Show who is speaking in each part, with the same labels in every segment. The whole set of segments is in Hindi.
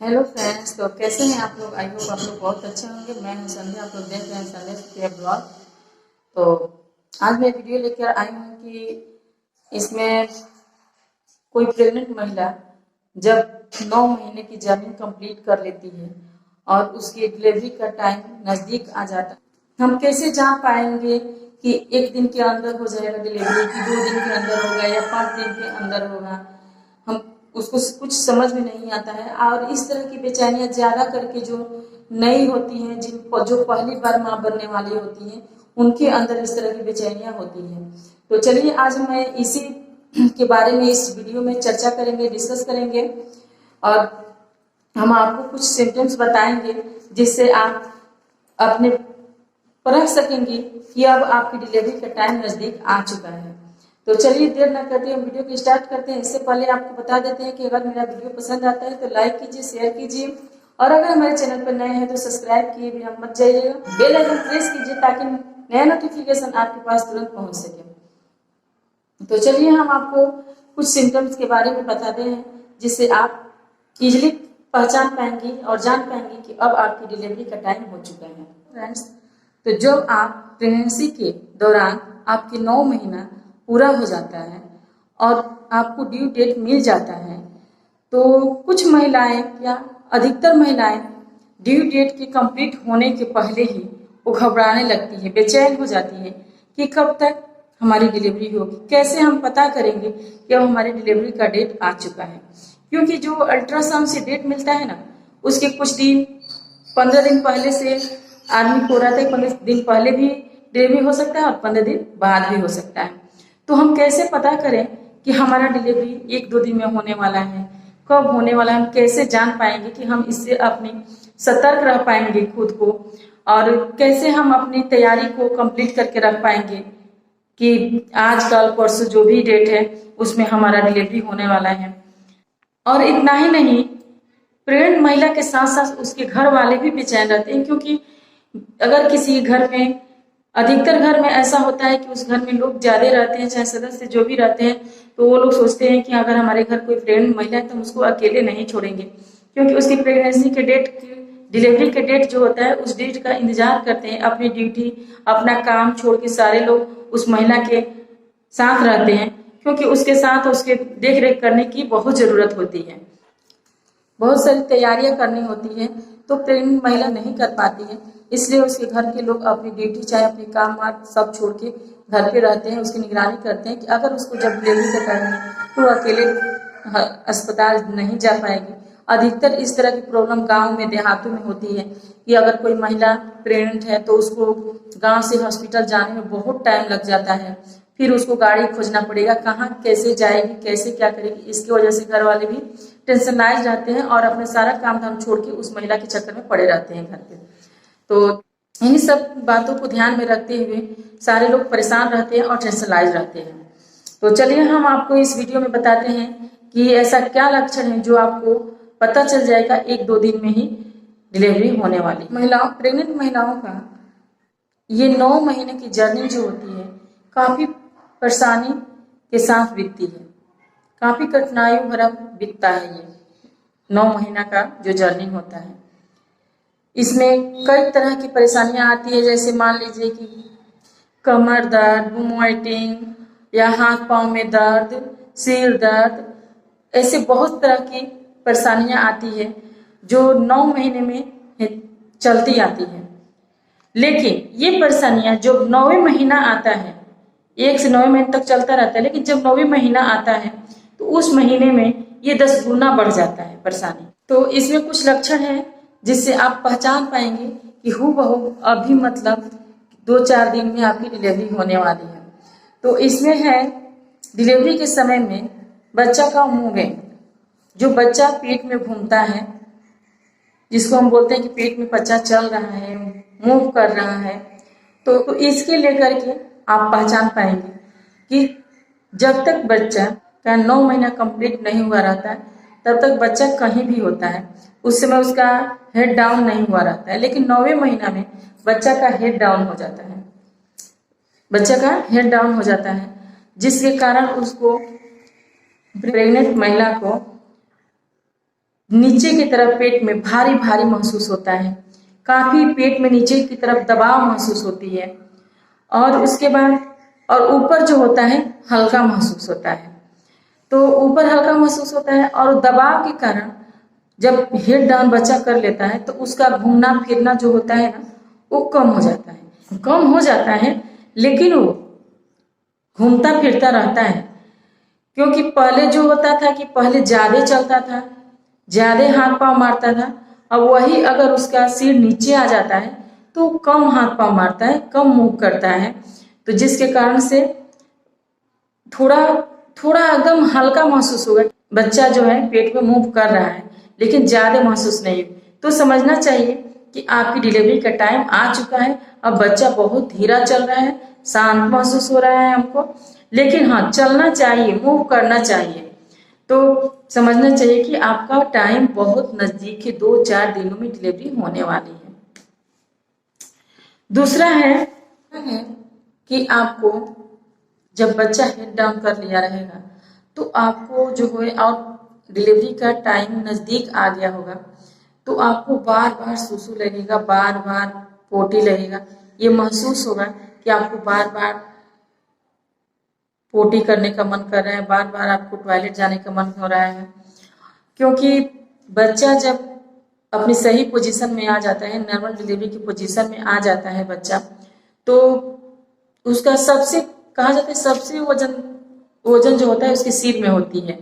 Speaker 1: हेलो फ्रेंड्स, तो कैसे हैं आप लोग। आई होप आप लोग बहुत अच्छे होंगे। मैं हूं संध्या, आप लोग देख रहे हैं संध्या के ब्लॉग। तो आज मैं वीडियो लेकर आई हूं कि इसमें कोई प्रेग्नेंट महिला जब 9 महीने की जर्नी कंप्लीट कर लेती है और उसकी डिलीवरी का टाइम नज़दीक आ जाता है, हम कैसे जान पाएंगे कि एक दिन के अंदर हो जाएगा डिलीवरी, कि 2 दिन के अंदर होगा या 5 दिन के अंदर होगा। हम उसको कुछ समझ में नहीं आता है। और इस तरह की बेचैनियां ज्यादा करके जो नई होती हैं, जो पहली बार माँ बनने वाली होती हैं, उनके अंदर इस तरह की बेचैनियां होती हैं। तो चलिए आज मैं इसी के बारे में इस वीडियो में चर्चा करेंगे, डिस्कस करेंगे और हम आपको कुछ सिम्टम्स बताएंगे जिससे आप अपने परख सकेंगी कि अब आपकी डिलीवरी का टाइम नजदीक आ चुका है। तो चलिए देर न करते हम वीडियो को स्टार्ट करते हैं। इससे पहले आपको बता देते हैं कि अगर मेरा वीडियो पसंद आता है तो लाइक कीजिए, शेयर कीजिए और अगर हमारे चैनल पर नए हैं तो सब्सक्राइब किए बिना मत जाइएगा। बेल आइकन प्रेस कीजिए ताकि नया नोटिफिकेशन आपके पास तुरंत पहुंच सके। तो चलिए हम आपको कुछ सिम्टम्स के बारे में बताते हैं जिससे आप इजिली पहचान पाएंगी और जान पाएंगी कि अब आपकी डिलीवरी का टाइम हो चुका है। फ्रेंड्स, तो जब आप प्रेगनेंसी के दौरान आपके 9 महीना पूरा हो जाता है और आपको ड्यू डेट मिल जाता है, तो कुछ महिलाएं या अधिकतर महिलाएं ड्यू डेट के कंप्लीट होने के पहले ही वो घबराने लगती है, बेचैन हो जाती है कि कब तक हमारी डिलीवरी होगी। कैसे हम पता करेंगे कि अब हमारी डिलीवरी का डेट आ चुका है, क्योंकि जो अल्ट्रासाउंड से डेट मिलता है ना, उसके कुछ दिन 15 दिन पहले से आदमी को हो रहा था। 15 दिन पहले भी डिलीवरी हो सकता है और 15 दिन बाद भी हो सकता है। तो हम कैसे पता करें कि हमारा डिलीवरी 1-2 दिन में होने वाला है, कब होने वाला है। हम कैसे जान पाएंगे कि हम इससे अपनी सतर्क रह पाएंगे खुद को, और कैसे हम अपनी तैयारी को कंप्लीट करके रख पाएंगे कि आज कल परसों जो भी डेट है उसमें हमारा डिलीवरी होने वाला है। और इतना ही नहीं, प्रेग्नेंट महिला के साथ साथ उसके घर वाले भी बेचैन रहते हैं, क्योंकि अगर किसी घर में, अधिकतर घर में ऐसा होता है कि उस घर में लोग ज्यादा रहते हैं, चाहे सदस्य जो भी रहते हैं, तो वो लोग सोचते हैं कि अगर हमारे घर कोई प्रेग्नेंट महिला है तो हम उसको अकेले नहीं छोड़ेंगे, क्योंकि उसकी प्रेगनेंसी के डेट, डिलीवरी के डेट जो होता है उस डेट का इंतजार करते हैं। अपनी ड्यूटी, अपना काम छोड़ के सारे लोग उस महिला के साथ रहते हैं, क्योंकि उसके साथ उसके देख रेख करने की बहुत जरूरत होती है, बहुत सारी तैयारियां करनी होती है। तो प्रेग्नेंट महिला नहीं कर पाती है, इसलिए उसके घर के लोग अपनी ड्यूटी, चाहे अपने काम वाम सब छोड़ के घर पे रहते हैं, उसकी निगरानी करते हैं कि अगर उसको जब डिलीवरी का टाइम है तो वो अकेले अस्पताल नहीं जा पाएगी। अधिकतर इस तरह की प्रॉब्लम गांव में, देहातों में होती है कि अगर कोई महिला प्रेग्नेंट है तो उसको गांव से हॉस्पिटल जाने में बहुत टाइम लग जाता है। फिर उसको गाड़ी खोजना पड़ेगा, कहाँ कैसे जाएगी, कैसे क्या करेगी। इसकी वजह से घर वाले भी टेंशनाइज रहते हैं और अपने सारा काम धाम छोड़ के उस महिला के चक्कर में पड़े रहते हैं घर पे। तो इन्हीं सब बातों को ध्यान में रखते हुए सारे लोग परेशान रहते हैं और टेंशनाइज रहते हैं। तो चलिए हम आपको इस वीडियो में बताते हैं कि ऐसा क्या लक्षण है जो आपको पता चल जाएगा 1-2 दिन में ही डिलीवरी होने वाली। महिलाओं, प्रेग्नेंट महिलाओं का ये 9 महीने की जर्नी जो होती है काफी परेशानी के साथ बीतती है, काफी कठिनाइयों भरा बीतता है। ये 9 महीना का जो जर्नी होता है, इसमें कई तरह की परेशानियां आती है। जैसे मान लीजिए कि कमर दर्द, वोमिटिंग या हाथ पांव में दर्द, सिर दर्द, ऐसे बहुत तरह की परेशानियां आती है जो 9 महीने में चलती आती है। लेकिन ये परेशानियां जब 9वें महीना आता है, 1 से 9 महीने तक चलता रहता है, लेकिन जब 9वें महीना आता है तो उस महीने में ये 10 गुना बढ़ जाता है परेशानी। तो इसमें कुछ लक्षण है जिससे आप पहचान पाएंगे कि हूबहू अभी मतलब 2-4 दिन में आपकी डिलीवरी होने वाली है। तो इसमें है, डिलीवरी के समय में बच्चा का मूवमेंट, जो बच्चा पेट में घूमता है, जिसको हम बोलते हैं कि पेट में बच्चा चल रहा है, मूव कर रहा है, तो इसके लेकर के आप पहचान पाएंगे कि जब तक बच्चा का 9 महीना कंप्लीट नहीं हुआ रहता है तब तक बच्चा कहीं भी होता है, उस समय उसका हेड डाउन नहीं हुआ रहता है। लेकिन 9वें महीना में बच्चा का हेड डाउन हो जाता है, बच्चा का हेड डाउन हो जाता है, जिसके कारण उसको, प्रेग्नेंट महिला को नीचे की तरफ पेट में भारी भारी महसूस होता है, काफी पेट में नीचे की तरफ दबाव महसूस होती है, और उसके बाद और ऊपर जो होता है हल्का महसूस होता है। तो ऊपर हल्का महसूस होता है और दबाव के कारण जब हेड डाउन बच्चा कर लेता है तो उसका घूमना फिरना जो होता है ना वो कम हो जाता है, लेकिन वो घूमता फिरता रहता है। क्योंकि पहले जो होता था कि पहले ज्यादा चलता था, ज्यादा हाथ पांव मारता था, अब वही अगर उसका सिर नीचे आ जाता है तो कम हाथ पांव मारता है, कम मूव करता है, तो जिसके कारण से थोड़ा थोड़ा एकदम हल्का महसूस होगा। बच्चा जो है पेट में मूव कर रहा है लेकिन ज्यादा महसूस नहीं। तो समझना चाहिए कि आपकी डिलीवरी का टाइम आ चुका है। अब बच्चा बहुत धीरा चल रहा है, शांत महसूस हो रहा है हमको, लेकिन हाँ चलना चाहिए, मूव करना चाहिए। तो समझना चाहिए कि आपका टाइम बहुत नजदीक है, 2-4 दिनों में डिलीवरी होने वाली है। दूसरा है कि आपको जब बच्चा हेड डाउन कर लिया रहेगा तो आपको जो है और डिलीवरी का टाइम नजदीक आ गया होगा तो आपको बार बार सुसु लगेगा, बार बार पोटी लगेगा। ये महसूस होगा कि आपको बार बार पोटी करने का मन कर रहा है, बार बार आपको टॉयलेट जाने का मन हो रहा है। क्योंकि बच्चा जब अपनी सही पोजीशन में आ जाता है, नॉर्मल डिलीवरी की पोजीशन में आ जाता है बच्चा, तो उसका सबसे कहा जाता है सबसे वजन जो होता है उसके सिर में होती है,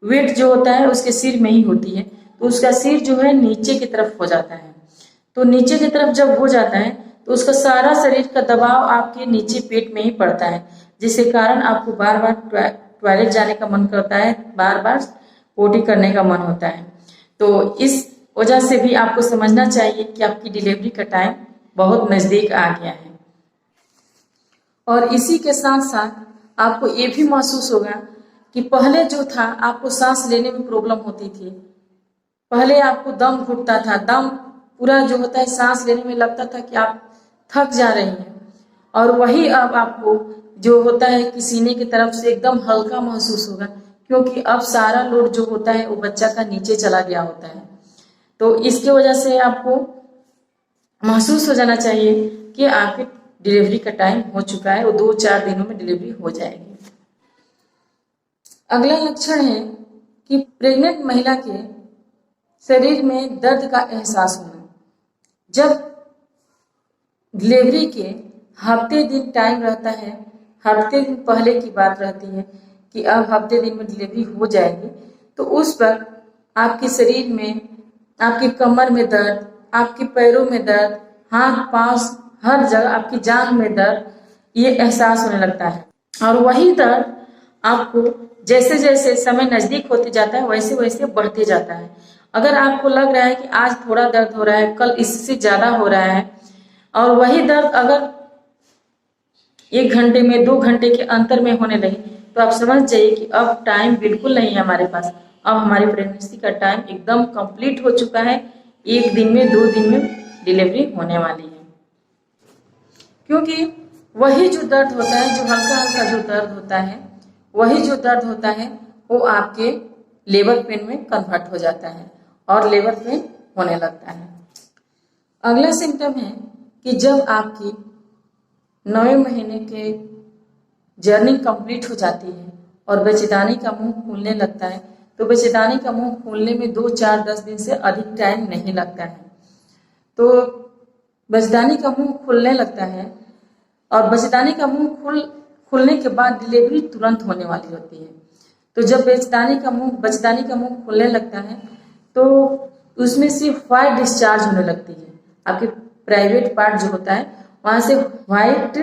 Speaker 1: वेट जो होता है उसके सिर में ही होती है। तो उसका सिर जो है नीचे की तरफ हो जाता है। तो नीचे की तरफ जब हो जाता है तो उसका सारा शरीर का दबाव आपके नीचे पेट में ही पड़ता है, जिसके कारण आपको बार बार टॉयलेट जाने का मन करता है, बार बार पोटी करने का मन होता है। तो इस वजह से भी आपको समझना चाहिए कि आपकी डिलीवरी का टाइम बहुत नजदीक आ गया है। और इसी के साथ साथ आपको ये भी महसूस होगा कि पहले जो था आपको सांस लेने में प्रॉब्लम होती थी, पहले आपको दम घुटता था, दम पूरा जो होता है सांस लेने में लगता था कि आप थक जा रही हैं, और वही अब आपको जो होता है कि सीने की तरफ से एकदम हल्का महसूस होगा, क्योंकि अब सारा लोड जो होता है वो बच्चा का नीचे चला गया होता है। तो इसकी वजह से आपको महसूस हो जाना चाहिए कि आपकी डिलीवरी का टाइम हो चुका है, वो 2-4 दिनों में डिलीवरी हो जाएगी। अगला लक्षण है कि प्रेग्नेंट महिला के शरीर में दर्द का एहसास होना। जब डिलीवरी के हफ्ते दिन टाइम रहता है, हफ्ते दिन पहले की बात रहती है कि अब हफ्ते दिन में डिलीवरी हो जाएगी, तो उस वक्त आपके शरीर में, आपकी कमर में दर्द, आपके पैरों में दर्द, हाथ पांव हर जगह आपकी जांघ में दर्द, ये एहसास होने लगता है। और वही दर्द आपको जैसे जैसे समय नजदीक होते जाता है वैसे वैसे बढ़ते जाता है। अगर आपको लग रहा है कि आज थोड़ा दर्द हो रहा है, कल इससे ज्यादा हो रहा है, और वही दर्द अगर 1 घंटे में 2 घंटे के अंतर में होने लगे, तो आप समझ जाइए कि अब टाइम बिल्कुल नहीं है हमारे पास, अब हमारी प्रेगनेंसी का टाइम एकदम कंप्लीट हो चुका है, 1 दिन में 2 दिन में डिलीवरी होने वाली है। क्योंकि वही जो दर्द होता है, जो हल्का हल्का जो दर्द होता है, वही जो दर्द होता है वो आपके लेबर पेन में कन्वर्ट हो जाता है और लेबर पेन होने लगता है। अगला सिम्टम है कि जब आपकी 9वें महीने के जर्नी कंप्लीट हो जाती है और बच्चेदानी का मुंह फूलने लगता है, तो बच्चेदानी का मुंह फूलने में 2, 4, 10 दिन से अधिक टाइम नहीं लगता है। तो बच्चेदानी का मुंह खुलने लगता है और बच्चेदानी का मुंह खुलने के बाद डिलीवरी तुरंत होने वाली होती है। तो जब बच्चेदानी का मुंह खुलने लगता है तो उसमें से व्हाइट डिस्चार्ज होने लगती है। आपके प्राइवेट पार्ट जो होता है वहां से व्हाइट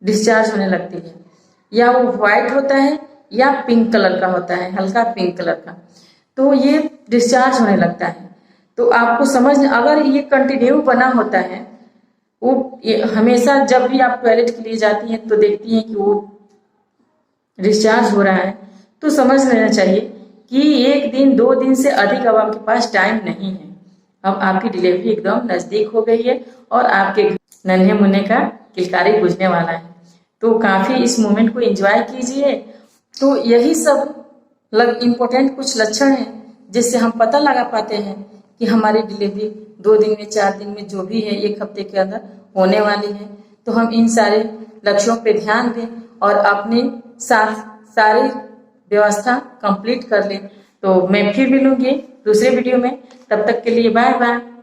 Speaker 1: डिस्चार्ज होने लगती है, या वो व्हाइट होता है या पिंक कलर का होता है, हल्का पिंक कलर का। तो ये डिस्चार्ज होने लगता है। तो आपको समझ, अगर ये कंटिन्यू बना होता है, वो हमेशा जब भी आप टॉयलेट के लिए जाती हैं तो देखती हैं कि वो डिस्चार्ज हो रहा है, तो समझ लेना चाहिए कि 1 दिन 2 दिन से अधिक अब आपके पास टाइम नहीं है। अब आपकी डिलीवरी एकदम नजदीक हो गई है और आपके नन्हे मुन्ने का किलकारी बुझने वाला है। तो काफी इस मोमेंट को एंजॉय कीजिए। तो यही सब इम्पोर्टेंट कुछ लक्षण हैं जिससे हम पता लगा पाते हैं कि हमारी डिलीवरी 2 दिन में, 4 दिन में, जो भी है 1 हफ्ते के अंदर होने वाली है। तो हम इन सारे लक्ष्यों पे ध्यान दें और अपनी सारी व्यवस्था कंप्लीट कर लें। तो मैं फिर मिलूंगी दूसरे वीडियो में, तब तक के लिए बाय बाय।